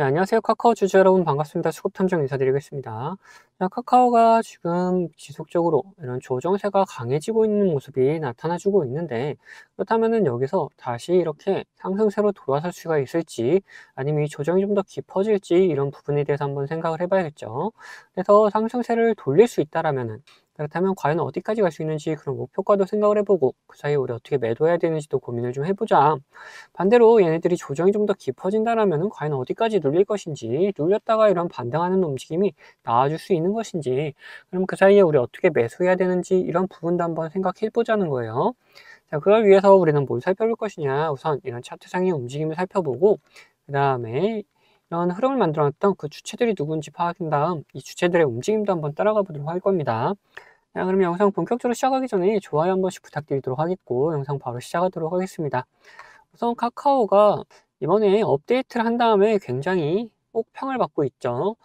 네, 안녕하세요. 카카오 주주 여러분 반갑습니다. 수급탐정 인사드리겠습니다. 자, 카카오가 지금 지속적으로 이런 조정세가 강해지고 있는 모습이 나타나주고 있는데, 그렇다면은 여기서 다시 이렇게 상승세로 돌아설 수가 있을지, 아니면 이 조정이 좀 더 깊어질지, 이런 부분에 대해서 한번 생각을 해봐야겠죠. 그래서 상승세를 돌릴 수 있다라면은, 그렇다면 과연 어디까지 갈 수 있는지 그런 목표가도 생각을 해보고, 그 사이에 우리 어떻게 매도해야 되는지도 고민을 좀 해보자. 반대로 얘네들이 조정이 좀 더 깊어진다라면은 과연 어디까지 눌릴 것인지, 눌렸다가 이런 반등하는 움직임이 나와줄 수 있는 것인지, 그럼 그 사이에 우리 어떻게 매수해야 되는지, 이런 부분도 한번 생각해 보자는 거예요. 자, 그걸 위해서 우리는 뭘 살펴볼 것이냐, 우선 이런 차트상의 움직임을 살펴보고, 그 다음에 이런 흐름을 만들어놨던 그 주체들이 누군지 파악한 다음 이 주체들의 움직임도 한번 따라가 보도록 할 겁니다. 자, 그럼 영상 본격적으로 시작하기 전에 좋아요 한 번씩 부탁드리도록 하겠고, 영상 바로 시작하도록 하겠습니다. 우선 카카오가 이번에 업데이트를 한 다음에 굉장히 혹평을 받고 있죠.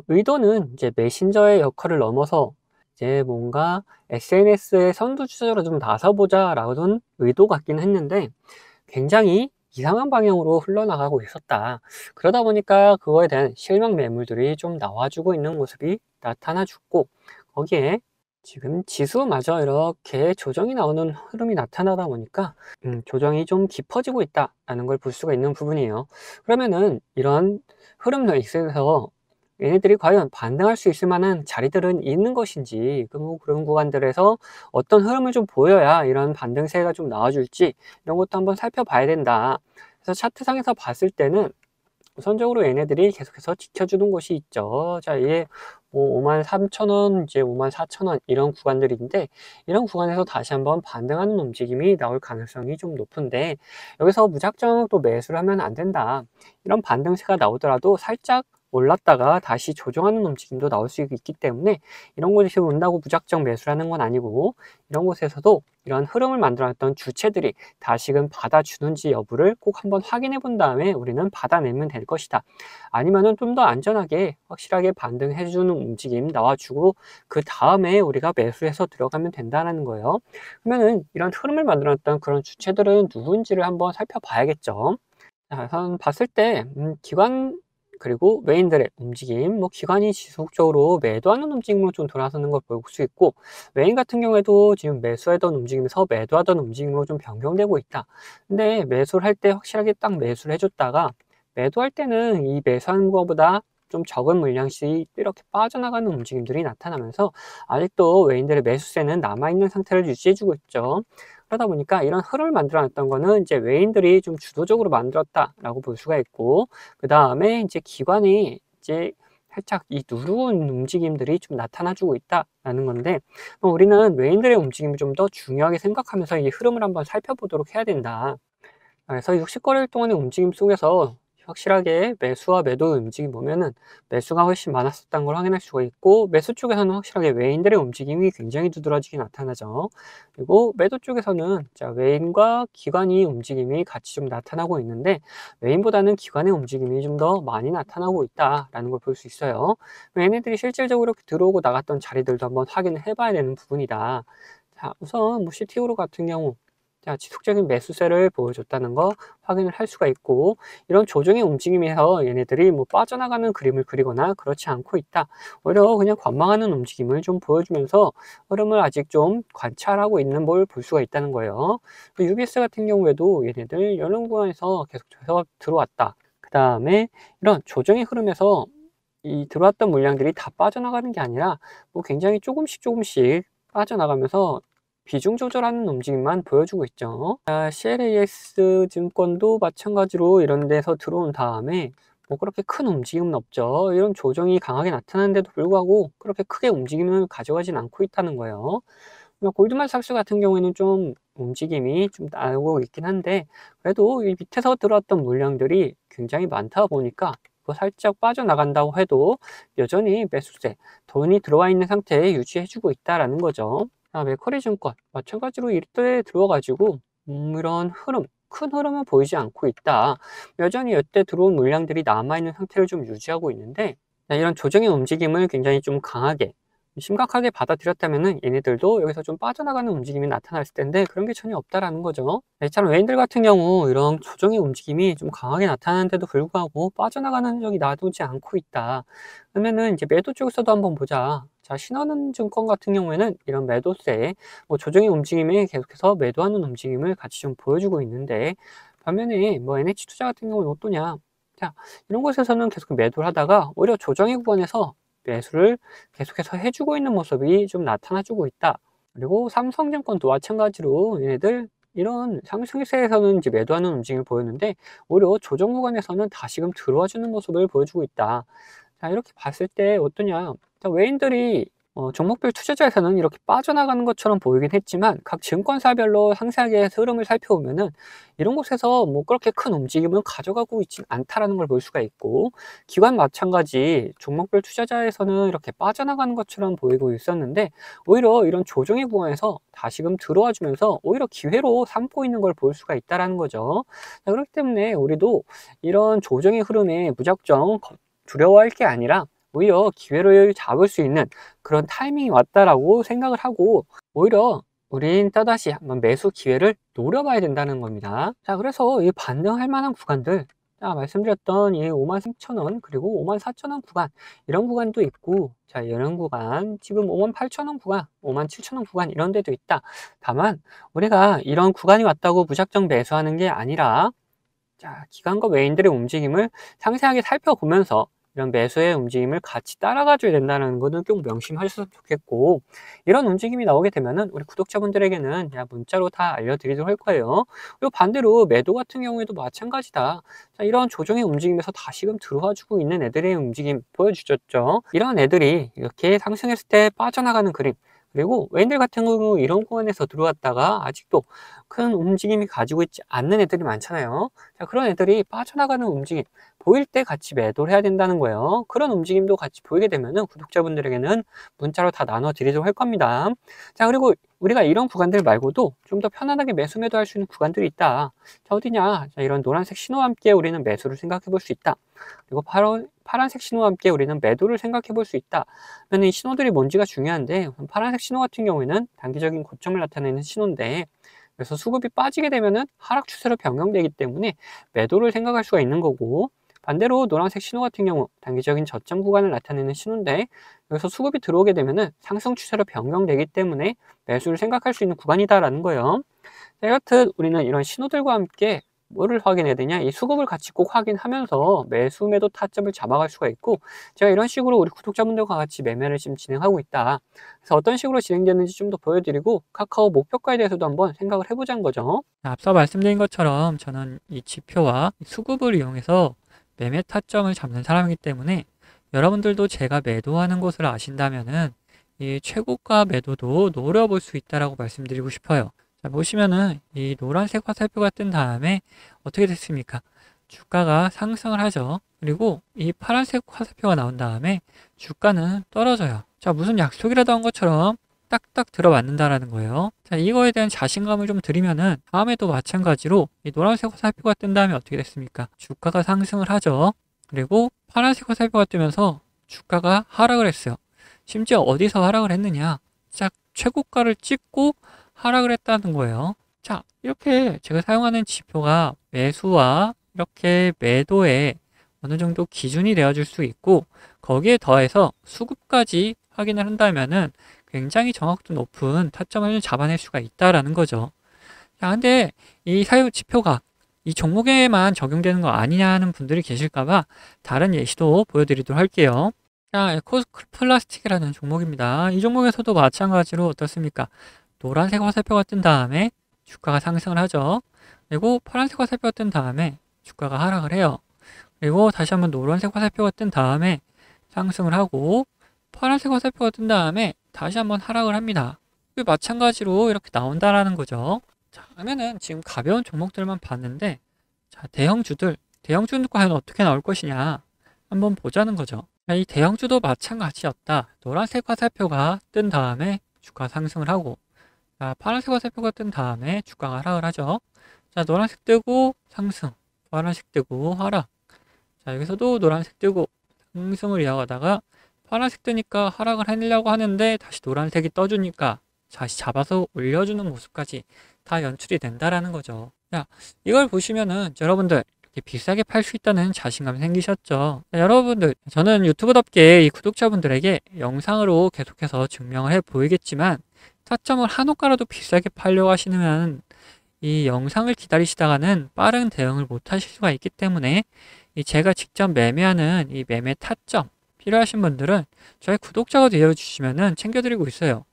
의도는 이제 메신저의 역할을 넘어서 이제 뭔가 SNS의 선두주자로 좀 나서보자라는 의도 같긴 했는데, 굉장히 이상한 방향으로 흘러나가고 있었다. 그러다 보니까 그거에 대한 실망 매물들이 좀 나와주고 있는 모습이 나타나주고, 거기에 지금 지수마저 이렇게 조정이 나오는 흐름이 나타나다 보니까 조정이 좀 깊어지고 있다라는 걸 볼 수가 있는 부분이에요. 그러면은 이런 흐름에 있어서 얘네들이 과연 반등할 수 있을 만한 자리들은 있는 것인지, 뭐 그런 구간들에서 어떤 흐름을 좀 보여야 이런 반등세가 좀 나와줄지, 이런 것도 한번 살펴봐야 된다. 그래서 차트상에서 봤을 때는 우선적으로 얘네들이 계속해서 지켜주는 곳이 있죠. 자, 이게 뭐 53,000원, 이제 54,000원 이런 구간들인데, 이런 구간에서 다시 한번 반등하는 움직임이 나올 가능성이 좀 높은데, 여기서 무작정 또 매수를 하면 안 된다. 이런 반등세가 나오더라도 살짝 올랐다가 다시 조정하는 움직임도 나올 수 있기 때문에, 이런 곳에서 온다고 무작정 매수를 하는 건 아니고, 이런 곳에서도 이런 흐름을 만들어놨던 주체들이 다시금 받아주는지 여부를 꼭 한번 확인해 본 다음에 우리는 받아내면 될 것이다. 아니면은 좀 더 안전하게 확실하게 반등해 주는 움직임 나와주고, 그 다음에 우리가 매수해서 들어가면 된다는 거예요. 그러면은 이런 흐름을 만들었던 그런 주체들은 누군지를 한번 살펴봐야겠죠. 자, 우선 봤을 때 기관 그리고 메인들의 움직임, 뭐 기관이 지속적으로 매도하는 움직임으로 좀 돌아서는 걸 볼 수 있고, 메인 같은 경우에도 지금 매수하던 움직임에서 매도하던 움직임으로 좀 변경되고 있다. 근데 매수를 할 때 확실하게 딱 매수를 해줬다가, 매도할 때는 이 매수하는 것보다 좀 적은 물량씩 이렇게 빠져나가는 움직임들이 나타나면서 아직도 외인들의 매수세는 남아있는 상태를 유지해주고 있죠. 그러다 보니까 이런 흐름을 만들어 놨던 거는 이제 외인들이 좀 주도적으로 만들었다라고 볼 수가 있고, 그 다음에 이제 기관이 이제 살짝 이 누르는 움직임들이 좀 나타나주고 있다라는 건데, 우리는 외인들의 움직임을 좀 더 중요하게 생각하면서 이 흐름을 한번 살펴보도록 해야 된다. 그래서 60거래일 동안의 움직임 속에서 확실하게 매수와 매도의 움직임 보면은 매수가 훨씬 많았었다는 걸 확인할 수가 있고, 매수 쪽에서는 확실하게 외인들의 움직임이 굉장히 두드러지게 나타나죠. 그리고 매도 쪽에서는 자, 외인과 기관이 움직임이 같이 좀 나타나고 있는데, 외인보다는 기관의 움직임이 좀 더 많이 나타나고 있다라는 걸 볼 수 있어요. 얘네들이 실질적으로 들어오고 나갔던 자리들도 한번 확인을 해봐야 되는 부분이다. 자, 우선 뭐 CTO 같은 경우, 자, 지속적인 매수세를 보여줬다는 거 확인을 할 수가 있고, 이런 조정의 움직임에서 얘네들이 뭐 빠져나가는 그림을 그리거나 그렇지 않고 있다. 오히려 그냥 관망하는 움직임을 좀 보여주면서 흐름을 아직 좀 관찰하고 있는 걸 볼 수가 있다는 거예요. UBS 같은 경우에도 얘네들 이런 구간에서 계속해서 들어왔다. 그 다음에 이런 조정의 흐름에서 이 들어왔던 물량들이 다 빠져나가는 게 아니라 뭐 굉장히 조금씩 조금씩 빠져나가면서 비중 조절하는 움직임만 보여주고 있죠. CLAS 증권도 마찬가지로 이런 데서 들어온 다음에 뭐 그렇게 큰 움직임은 없죠. 이런 조정이 강하게 나타나는데도 불구하고 그렇게 크게 움직임을 가져가진 않고 있다는 거예요. 골드만삭스 같은 경우에는 좀 움직임이 좀 나오고 있긴 한데, 그래도 이 밑에서 들어왔던 물량들이 굉장히 많다 보니까 뭐 살짝 빠져나간다고 해도 여전히 매수세, 돈이 들어와 있는 상태에 유지해주고 있다라는 거죠. 맥쿼리 증권 마찬가지로 이때 들어와가지고 이런 흐름, 큰 흐름은 보이지 않고 있다. 여전히 이때 들어온 물량들이 남아있는 상태를 좀 유지하고 있는데, 이런 조정의 움직임을 굉장히 좀 강하게 심각하게 받아들였다면은 얘네들도 여기서 좀 빠져나가는 움직임이 나타났을 텐데 그런 게 전혀 없다라는 거죠. 이처럼 외인들 같은 경우 이런 조정의 움직임이 좀 강하게 나타나는데도 불구하고 빠져나가는 흔적이 놔두지 않고 있다. 그러면은 이제 매도 쪽에서도 한번 보자. 자, 신한은증권 같은 경우에는 이런 매도세, 뭐 조정의 움직임에 계속해서 매도하는 움직임을 같이 좀 보여주고 있는데 반면에 뭐 NH투자 같은 경우는 어떠냐? 자, 이런 곳에서는 계속 매도를 하다가 오히려 조정의 구간에서 매수를 계속해서 해주고 있는 모습이 좀 나타나주고 있다. 그리고 삼성증권도 마찬가지로 얘네들 이런 상승세에서는 이제 매도하는 움직임을 보였는데 오히려 조정 구간에서는 다시금 들어와주는 모습을 보여주고 있다. 자, 이렇게 봤을 때 어떠냐? 자, 외인들이 종목별 투자자에서는 이렇게 빠져나가는 것처럼 보이긴 했지만 각 증권사별로 상세하게 흐름을 살펴보면은 이런 곳에서 뭐 그렇게 큰 움직임을 가져가고 있진 않다라는 걸 볼 수가 있고 기관 마찬가지 종목별 투자자에서는 이렇게 빠져나가는 것처럼 보이고 있었는데 오히려 이런 조정의 구간에서 다시금 들어와 주면서 오히려 기회로 삼고 있는 걸 볼 수가 있다라는 거죠. 자, 그렇기 때문에 우리도 이런 조정의 흐름에 무작정 두려워할 게 아니라 오히려 기회를 잡을 수 있는 그런 타이밍이 왔다라고 생각을 하고 오히려 우린 또다시 한번 매수 기회를 노려봐야 된다는 겁니다. 자, 그래서 이 반등할 만한 구간들, 자, 말씀드렸던 이 53,000원 그리고 54,000원 구간 이런 구간도 있고, 자, 이런 구간 지금 58,000원 구간, 57,000원 구간 이런 데도 있다. 다만 우리가 이런 구간이 왔다고 무작정 매수하는 게 아니라 자, 기관과 외인들의 움직임을 상세하게 살펴보면서 이런 매수의 움직임을 같이 따라가 줘야 된다는 거는 꼭 명심하셨으면 좋겠고 이런 움직임이 나오게 되면은 우리 구독자분들에게는 그냥 문자로 다 알려드리도록 할 거예요. 그리고 반대로 매도 같은 경우에도 마찬가지다. 자, 이런 조정의 움직임에서 다시금 들어와 주고 있는 애들의 움직임 보여주셨죠. 이런 애들이 이렇게 상승했을 때 빠져나가는 그림 그리고 외인들 같은 경우 이런 구간에서 들어왔다가 아직도 큰 움직임이 가지고 있지 않는 애들이 많잖아요. 자, 그런 애들이 빠져나가는 움직임 보일 때 같이 매도를 해야 된다는 거예요. 그런 움직임도 같이 보이게 되면은 구독자분들에게는 문자로 다 나눠 드리도록 할 겁니다. 자, 그리고 우리가 이런 구간들 말고도 좀 더 편안하게 매수 매도할 수 있는 구간들이 있다. 자, 어디냐? 자, 이런 노란색 신호와 함께 우리는 매수를 생각해 볼 수 있다. 그리고 파란색 신호와 함께 우리는 매도를 생각해 볼 수 있다. 이 신호들이 뭔지가 중요한데 파란색 신호 같은 경우에는 단기적인 고점을 나타내는 신호인데 그래서 수급이 빠지게 되면은 하락 추세로 변경되기 때문에 매도를 생각할 수가 있는 거고 반대로 노란색 신호 같은 경우 단기적인 저점 구간을 나타내는 신호인데 여기서 수급이 들어오게 되면은 상승 추세로 변경되기 때문에 매수를 생각할 수 있는 구간이다라는 거예요. 자, 여하튼 우리는 이런 신호들과 함께 뭐를 확인해야 되냐? 이 수급을 같이 꼭 확인하면서 매수 매도 타점을 잡아갈 수가 있고 제가 이런 식으로 우리 구독자분들과 같이 매매를 지금 진행하고 있다. 그래서 어떤 식으로 진행되는지 좀 더 보여드리고 카카오 목표가에 대해서도 한번 생각을 해보자는 거죠. 앞서 말씀드린 것처럼 저는 이 지표와 수급을 이용해서 매매 타점을 잡는 사람이기 때문에 여러분들도 제가 매도하는 곳을 아신다면은 이 최고가 매도도 노려볼 수 있다라고 말씀드리고 싶어요. 자, 보시면은 이 노란색 화살표가 뜬 다음에 어떻게 됐습니까? 주가가 상승을 하죠. 그리고 이 파란색 화살표가 나온 다음에 주가는 떨어져요. 자, 무슨 약속이라도 한 것처럼 딱딱 들어맞는다라는 거예요. 자, 이거에 대한 자신감을 좀 드리면은 다음에도 마찬가지로 이 노란색 화살표가 뜬 다음에 어떻게 됐습니까? 주가가 상승을 하죠. 그리고 파란색 화살표가 뜨면서 주가가 하락을 했어요. 심지어 어디서 하락을 했느냐? 딱 최고가를 찍고 하락을 했다는 거예요. 자, 이렇게 제가 사용하는 지표가 매수와 이렇게 매도에 어느 정도 기준이 되어줄 수 있고 거기에 더해서 수급까지 확인을 한다면은 굉장히 정확도 높은 타점을 잡아낼 수가 있다라는 거죠. 자, 근데 이 사유 지표가 이 종목에만 적용되는 거 아니냐는 분들이 계실까봐 다른 예시도 보여드리도록 할게요. 자, 에코플라스틱이라는 종목입니다. 이 종목에서도 마찬가지로 어떻습니까? 노란색 화살표가 뜬 다음에 주가가 상승을 하죠. 그리고 파란색 화살표가 뜬 다음에 주가가 하락을 해요. 그리고 다시 한번 노란색 화살표가 뜬 다음에 상승을 하고 파란색 화살표가 뜬 다음에 다시 한번 하락을 합니다. 마찬가지로 이렇게 나온다라는 거죠. 자, 그러면은 지금 가벼운 종목들만 봤는데 자, 대형주들 과연 어떻게 나올 것이냐 한번 보자는 거죠. 자, 이 대형주도 마찬가지였다. 노란색 화살표가 뜬 다음에 주가 상승을 하고 자, 파란색 화살표가 뜬 다음에 주가가 하락을 하죠. 자, 노란색 뜨고 상승, 파란색 뜨고 하락. 자, 여기서도 노란색 뜨고 상승을 이어가다가 파란색 뜨니까 하락을 해내려고 하는데 다시 노란색이 떠주니까 다시 잡아서 올려주는 모습까지 다 연출이 된다라는 거죠. 자, 이걸 보시면은 여러분들 이렇게 비싸게 팔 수 있다는 자신감이 생기셨죠? 자, 여러분들, 저는 유튜브답게 이 구독자분들에게 영상으로 계속해서 증명을 해 보이겠지만 타점을 한 호가라도 비싸게 팔려고 하시면 이 영상을 기다리시다가는 빠른 대응을 못 하실 수가 있기 때문에 이 제가 직접 매매하는 이 매매 타점 필요하신 분들은 저희 구독자가 되어주시면은 챙겨드리고 있어요.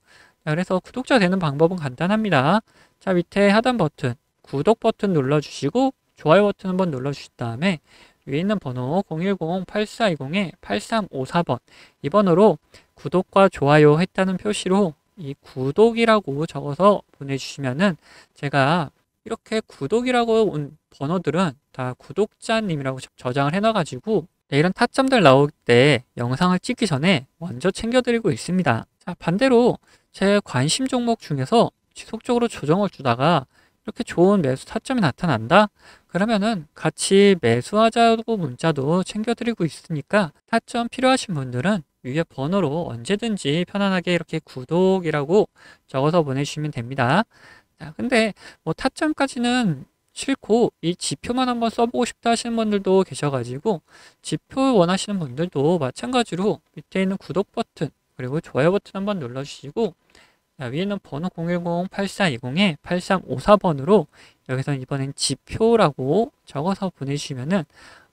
자, 그래서 구독자 되는 방법은 간단합니다. 자, 밑에 하단 버튼, 구독 버튼 눌러주시고 좋아요 버튼 한번 눌러주신 다음에 위에 있는 번호 010-8420-8354번 이 번호로 구독과 좋아요 했다는 표시로 이 구독이라고 적어서 보내주시면은 제가 이렇게 구독이라고 온 번호들은 다 구독자님이라고 저장을 해놔가지고 이런 타점들 나올 때 영상을 찍기 전에 먼저 챙겨드리고 있습니다. 자, 반대로 제 관심 종목 중에서 지속적으로 조정을 주다가 이렇게 좋은 매수 타점이 나타난다? 그러면은 같이 매수하자고 문자도 챙겨드리고 있으니까 타점 필요하신 분들은 위에 번호로 언제든지 편안하게 이렇게 구독이라고 적어서 보내주시면 됩니다. 자, 근데 뭐 타점까지는 싫고 이 지표만 한번 써보고 싶다 하시는 분들도 계셔가지고 지표 원하시는 분들도 마찬가지로 밑에 있는 구독 버튼 그리고 좋아요 버튼 한번 눌러주시고 위에는 번호 010-8420-8354번으로 여기서 이번엔 지표라고 적어서 보내주시면은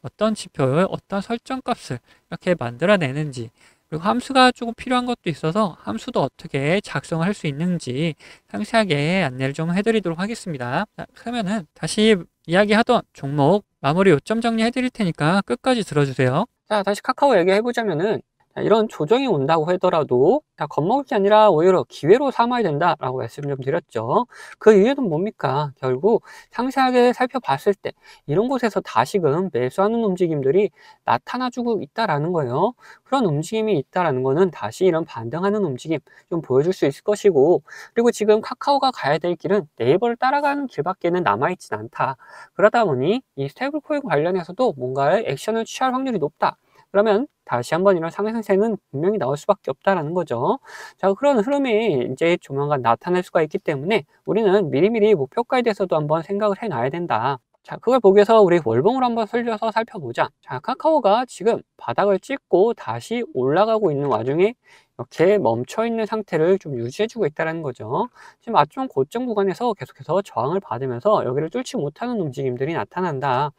어떤 지표를 어떤 설정값을 이렇게 만들어내는지 그리고 함수가 조금 필요한 것도 있어서 함수도 어떻게 작성할 수 있는지 상세하게 안내를 좀 해드리도록 하겠습니다. 자, 그러면은 다시 이야기하던 종목 마무리 요점 정리해 드릴 테니까 끝까지 들어주세요. 자, 다시 카카오 얘기해보자면은 이런 조정이 온다고 하더라도 다 겁먹을 게 아니라 오히려 기회로 삼아야 된다라고 말씀 좀 드렸죠. 그 이유는 뭡니까? 결국 상세하게 살펴봤을 때 이런 곳에서 다시금 매수하는 움직임들이 나타나주고 있다라는 거예요. 그런 움직임이 있다라는 거는 다시 이런 반등하는 움직임 좀 보여줄 수 있을 것이고 그리고 지금 카카오가 가야 될 길은 네이버를 따라가는 길밖에는 남아있진 않다. 그러다 보니 이 스테이블 코인 관련해서도 뭔가의 액션을 취할 확률이 높다. 그러면 다시 한번 이런 상승세는 분명히 나올 수밖에 없다라는 거죠. 자, 그런 흐름이 이제 조만간 나타날 수가 있기 때문에 우리는 미리미리 목표가에 대해서도 한번 생각을 해놔야 된다. 자, 그걸 보기 위해서 우리 월봉으로 한번 설려서 살펴보자. 자, 카카오가 지금 바닥을 찍고 다시 올라가고 있는 와중에 이렇게 멈춰있는 상태를 좀 유지해주고 있다는 거죠. 지금 아점 고점 구간에서 계속해서 저항을 받으면서 여기를 뚫지 못하는 움직임들이 나타난다.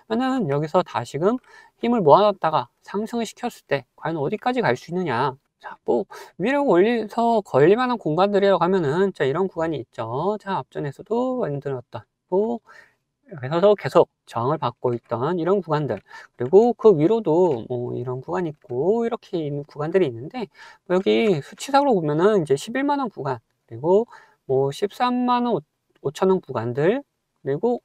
그러면 여기서 다시금 힘을 모아놨다가 상승을 시켰을 때 과연 어디까지 갈 수 있느냐. 자, 뭐 위로 올려서 걸릴 만한 공간들이라고 하면은 자, 이런 구간이 있죠. 자, 앞전에서도 만들었던 뭐 그래서 계속 저항을 받고 있던 이런 구간들 그리고 그 위로도 뭐 이런 구간이 있고 이렇게 있는 구간들이 있는데 뭐 여기 수치상으로 보면은 이제 11만 원 구간 그리고 뭐 13만 원 5천 원 구간들 그리고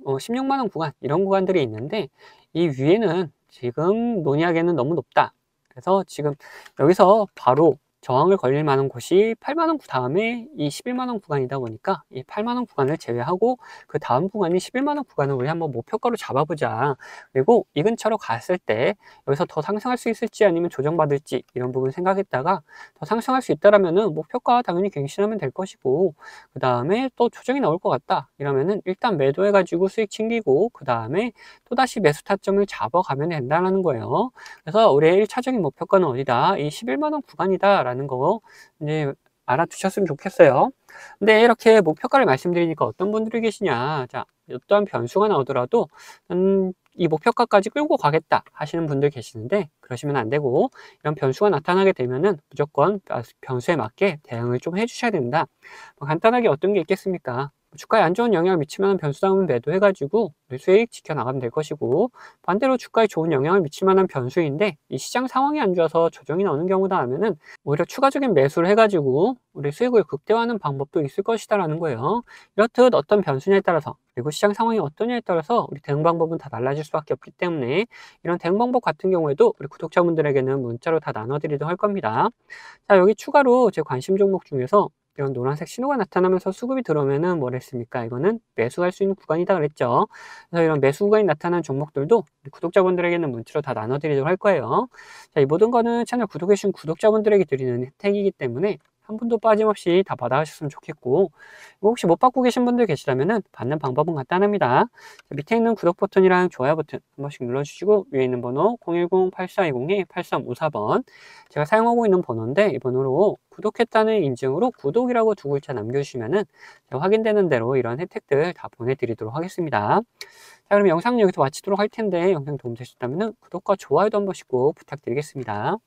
16만 원 구간 이런 구간들이 있는데 이 위에는 지금 논의하기에는 너무 높다. 그래서 지금 여기서 바로 저항을 걸릴 만한 곳이 8만 원 다음에 이 11만 원 구간이다 보니까 이 8만 원 구간을 제외하고 그 다음 구간이 11만 원 구간을 우리 한번 목표가로 잡아보자. 그리고 이 근처로 갔을 때 여기서 더 상승할 수 있을지 아니면 조정받을지 이런 부분 생각했다가 더 상승할 수 있다라면은 목표가 당연히 갱신하면 될 것이고 그 다음에 또 조정이 나올 것 같다 이러면은 일단 매도해가지고 수익 챙기고 그 다음에 또다시 매수 타점을 잡아가면 된다는 거예요. 그래서 우리의 1차적인 목표가는 어디다? 이 11만 원 구간이다 라는 거 이제 알아두셨으면 좋겠어요. 근데 이렇게 목표가를 말씀드리니까 어떤 분들이 계시냐. 자, 어떠한 변수가 나오더라도 이 목표가까지 끌고 가겠다 하시는 분들 계시는데 그러시면 안 되고 이런 변수가 나타나게 되면은 무조건 변수에 맞게 대응을 좀 해주셔야 된다. 뭐 간단하게 어떤 게 있겠습니까? 주가에 안 좋은 영향을 미치면 변수당은 매도해가지고 수익 지켜나가면 될 것이고 반대로 주가에 좋은 영향을 미칠 만한 변수인데 이 시장 상황이 안 좋아서 조정이 나오는 경우다 하면은 오히려 추가적인 매수를 해가지고 우리 수익을 극대화하는 방법도 있을 것이다 라는 거예요. 이렇듯 어떤 변수냐에 따라서 그리고 시장 상황이 어떠냐에 따라서 우리 대응 방법은 다 달라질 수밖에 없기 때문에 이런 대응 방법 같은 경우에도 우리 구독자분들에게는 문자로 다 나눠드리도록 할 겁니다. 자, 여기 추가로 제 관심 종목 중에서 이런 노란색 신호가 나타나면서 수급이 들어오면은 뭘 했습니까? 이거는 매수할 수 있는 구간이다 그랬죠. 그래서 이런 매수 구간이 나타난 종목들도 우리 구독자분들에게는 문자로 다 나눠드리도록 할 거예요. 자, 이 모든 거는 채널 구독해주신 구독자분들에게 드리는 혜택이기 때문에 한 분도 빠짐없이 다 받아가셨으면 좋겠고, 이거 혹시 못 받고 계신 분들 계시다면은 받는 방법은 간단합니다. 자, 밑에 있는 구독 버튼이랑 좋아요 버튼 한 번씩 눌러주시고, 위에 있는 번호 010-8420-8354번 제가 사용하고 있는 번호인데, 이 번호로 구독했다는 인증으로 구독이라고 두 글자 남겨주시면은 제가 확인되는 대로 이런 혜택들 다 보내드리도록 하겠습니다. 자, 그럼 영상 여기서 마치도록 할 텐데, 영상 도움되셨다면 구독과 좋아요도 한 번씩 꼭 부탁드리겠습니다.